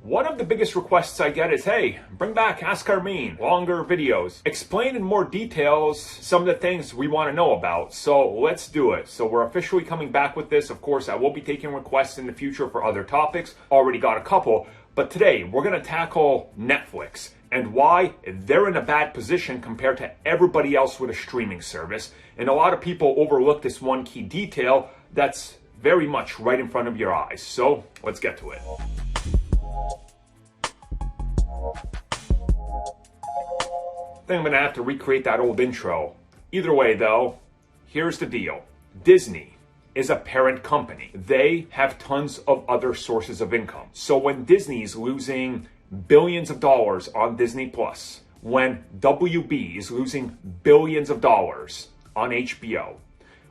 One of the biggest requests I get is, hey, bring back Ask Armin, longer videos. Explain in more details some of the things we want to know about. So let's do it. So we're officially coming back with this. Of course, I will be taking requests in the future for other topics. Already got a couple. But today, we're going to tackle Netflix and why they're in a bad position compared to everybody else with a streaming service. And a lot of people overlook this one key detail that's very much right in front of your eyes. So let's get to it. I think I'm gonna have to recreate that old intro. Either way though, here's the deal. Disney is a parent company. They have tons of other sources of income. So when Disney's losing billions of dollars on Disney Plus, when WB is losing billions of dollars on HBO,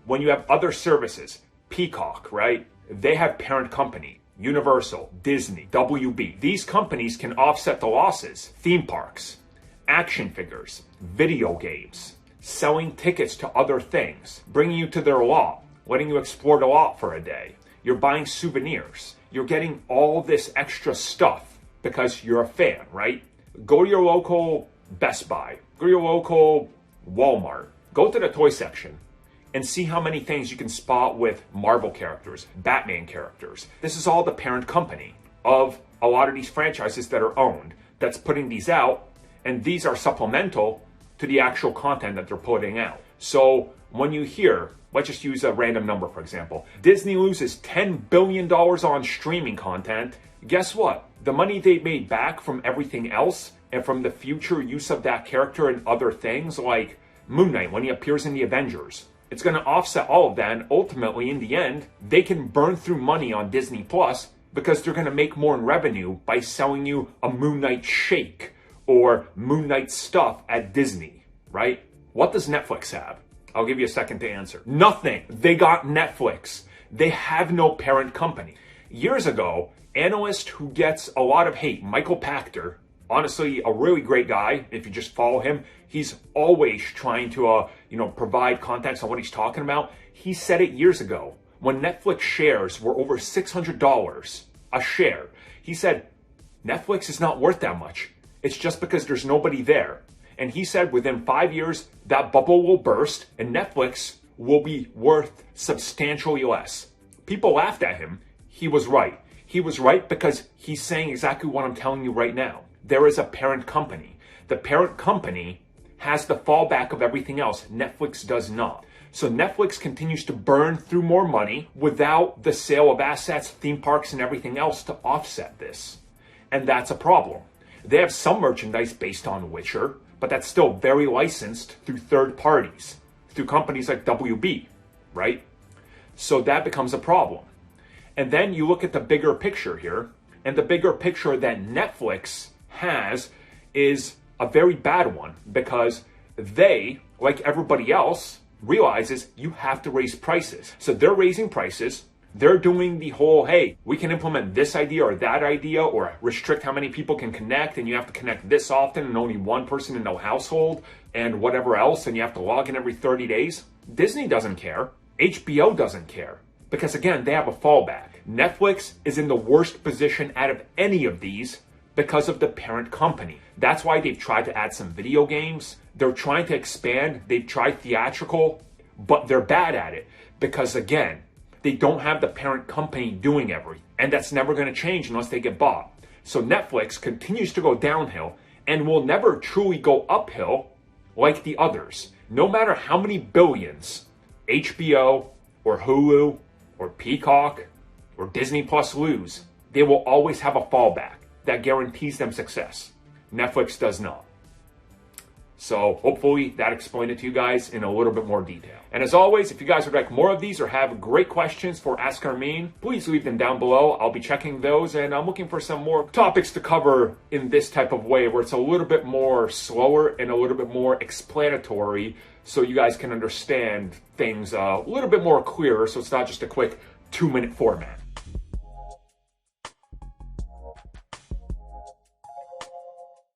when you have other services, Peacock, right? They have parent company, Universal, Disney, WB. These companies can offset the losses. Theme parks, action figures, video games, selling tickets to other things, bringing you to their lot, letting you explore the lot for a day. You're buying souvenirs. You're getting all this extra stuff because you're a fan, right? Go to your local Best Buy, go to your local Walmart, go to the toy section and see how many things you can spot with Marvel characters, Batman characters. This is all the parent company of a lot of these franchises that are owned that's putting these out. And these are supplemental to the actual content that they're putting out. So when you hear, let's just use a random number, for example, Disney loses $10 billion on streaming content. Guess what? The money they made back from everything else and from the future use of that character and other things like Moon Knight when he appears in the Avengers, it's going to offset all of that. And ultimately, in the end, they can burn through money on Disney Plus because they're going to make more in revenue by selling you a Moon Knight shake or Moon Knight stuff at Disney, right? What does Netflix have? I'll give you a second to answer. Nothing. They got Netflix. They have no parent company. Years ago, analyst who gets a lot of hate, Michael Pachter, honestly, a really great guy. If you just follow him, he's always trying to, provide context on what he's talking about. He said it years ago when Netflix shares were over $600 a share. He said, Netflix is not worth that much. It's just because there's nobody there. And he said within 5 years, that bubble will burst and Netflix will be worth substantially less. People laughed at him. He was right. He was right because he's saying exactly what I'm telling you right now. There is a parent company. The parent company has the fallback of everything else. Netflix does not. So Netflix continues to burn through more money without the sale of assets, theme parks, and everything else to offset this. And that's a problem. They have some merchandise based on Witcher, but that's still very licensed through third parties, through companies like WB, right? So that becomes a problem. And then you look at the bigger picture here, and the bigger picture that Netflix has is a very bad one because they, like everybody else, realizes you have to raise prices. So they're raising prices. They're doing the whole, hey, we can implement this idea or that idea or restrict how many people can connect and you have to connect this often and only one person in the household and whatever else and you have to log in every 30 days. Disney doesn't care. HBO doesn't care because, again, they have a fallback. Netflix is in the worst position out of any of these because of the parent company. That's why they've tried to add some video games. They're trying to expand. They've tried theatrical, but they're bad at it because, again, they don't have the parent company doing everything. And that's never going to change unless they get bought. So Netflix continues to go downhill and will never truly go uphill like the others. No matter how many billions HBO or Hulu or Peacock or Disney Plus lose, they will always have a fallback that guarantees them success. Netflix does not. So hopefully that explained it to you guys in a little bit more detail. And as always, if you guys would like more of these or have great questions for Ask Armin, please leave them down below. I'll be checking those and I'm looking for some more topics to cover in this type of way where it's a little bit more slower and a little bit more explanatory so you guys can understand things a little bit more clearer so it's not just a quick 2-minute format.